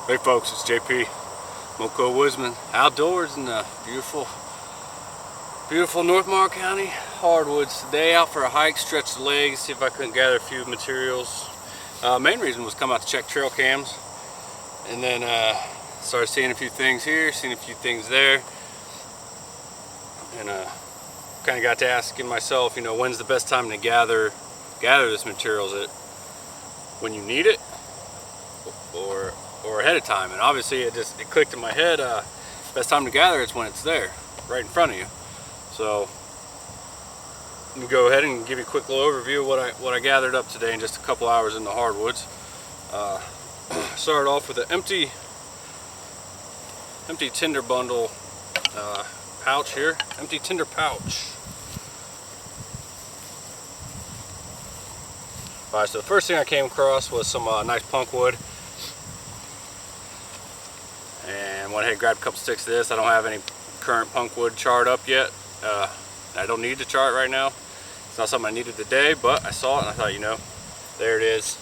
Hey folks, it's JP, Moco Woodsman, outdoors in the beautiful North Morrow County hardwoods. Today out for a hike, stretch the legs, see if I couldn't gather a few materials. Main reason was come out to check trail cams, and then started seeing a few things here, seeing a few things there, and kind of got to asking myself, you know, when's the best time to gather this material? Is it when you need it, or ahead of time? And obviously it clicked in my head, best time to gather it's when it's there right in front of you. So let me go ahead and give you a quick little overview of what I gathered up today in just a couple hours in the hardwoods. Started off with an empty tinder bundle pouch here, empty tinder pouch. Alright, so the first thing I came across was some nice punk wood. And went ahead and grabbed a couple sticks of this. I don't have any current punk wood charred up yet. I don't need to char it right now. It's not something I needed today, but I saw it and I thought, you know, there it is.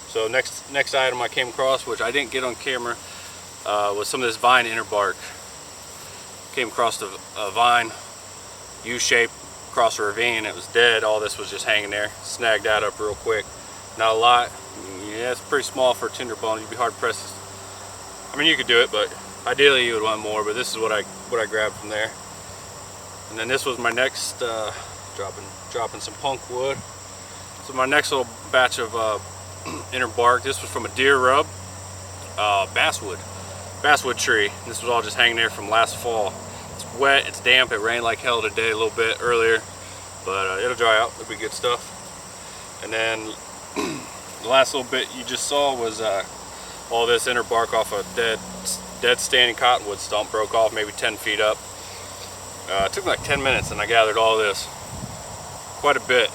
So next item I came across, which I didn't get on camera, was some of this vine inner bark. Came across a vine, U-shaped, across a ravine. It was dead. All this was just hanging there. Snagged that up real quick. Not a lot. Yeah, it's pretty small for a tinder bundle. You'd be hard pressed. I mean, you could do it, but ideally you would want more. But this is what I grabbed from there. And then this was my next dropping some punk wood. So my next little batch of inner bark. This was from a deer rub, basswood tree. This was all just hanging there from last fall. It's wet, it's damp, it rained like hell today a little bit earlier, but it'll dry out. It'll be good stuff. And then the last little bit you just saw was all this inner bark off a dead standing cottonwood stump broke off maybe 10 feet up. It took me like 10 minutes and I gathered all this. Quite a bit,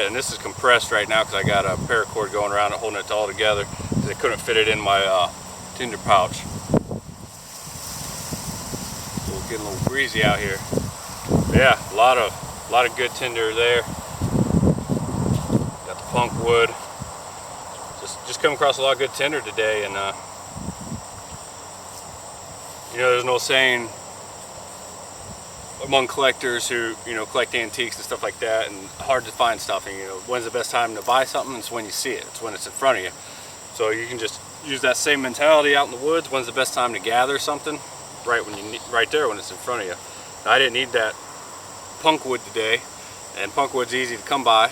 and this is compressed right now because I got a paracord going around it holding it all together because I couldn't fit it in my tinder pouch. So we're getting a little breezy out here. But yeah, a lot of good tinder there. Got the punk wood. Just come across a lot of good tinder today, and you know, there's no saying among collectors who, you know, collect antiques and stuff like that, and hard to find stuff, and you know, when's the best time to buy something? It's when you see it. It's when it's in front of you. So you can just use that same mentality out in the woods. When's the best time to gather something? Right there when it's in front of you. I didn't need that punk wood today, and punk wood's easy to come by.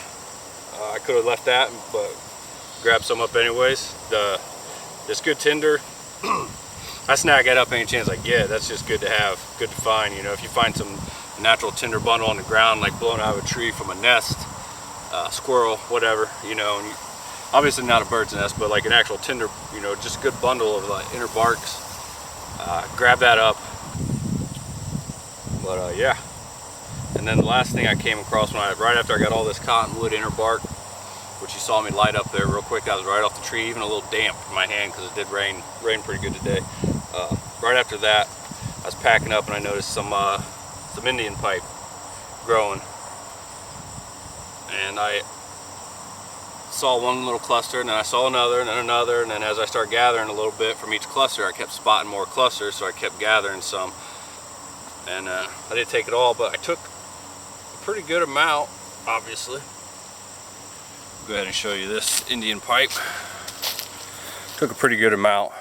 I could have left that, but grabbed some up anyways. This good tinder, I snag it up any chance I get. That's just good to have, good to find. You know, if you find some natural tinder bundle on the ground, like blown out of a tree from a nest, squirrel, whatever, you know, and obviously not a bird's nest, but like an actual tinder, you know, just a good bundle of inner barks, grab that up. But yeah. And then the last thing I came across right after I got all this cottonwood inner bark, which you saw me light up there real quick, that was right off the tree, even a little damp in my hand because it did rain pretty good today. Right after that, I was packing up and I noticed some Indian pipe growing, and I saw one little cluster, and then I saw another, and then another, and then as I started gathering a little bit from each cluster, I kept spotting more clusters, so I kept gathering some. And I didn't take it all, but I took a pretty good amount, obviously. Go ahead and show you this Indian pipe. Took a pretty good amount.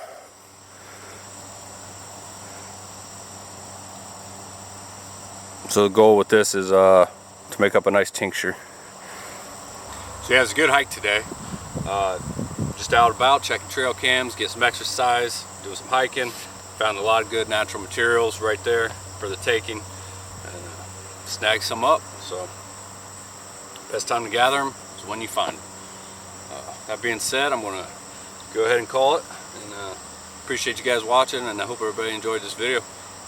So the goal with this is to make up a nice tincture. So yeah, it's a good hike today. Just out about, checking trail cams, get some exercise, doing some hiking. Found a lot of good natural materials right there for the taking, and snag some up. So best time to gather them is when you find them. That being said, I'm going to go ahead and call it, and appreciate you guys watching, and I hope everybody enjoyed this video,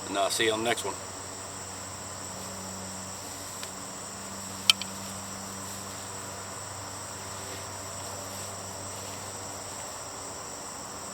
and I'll see you on the next one.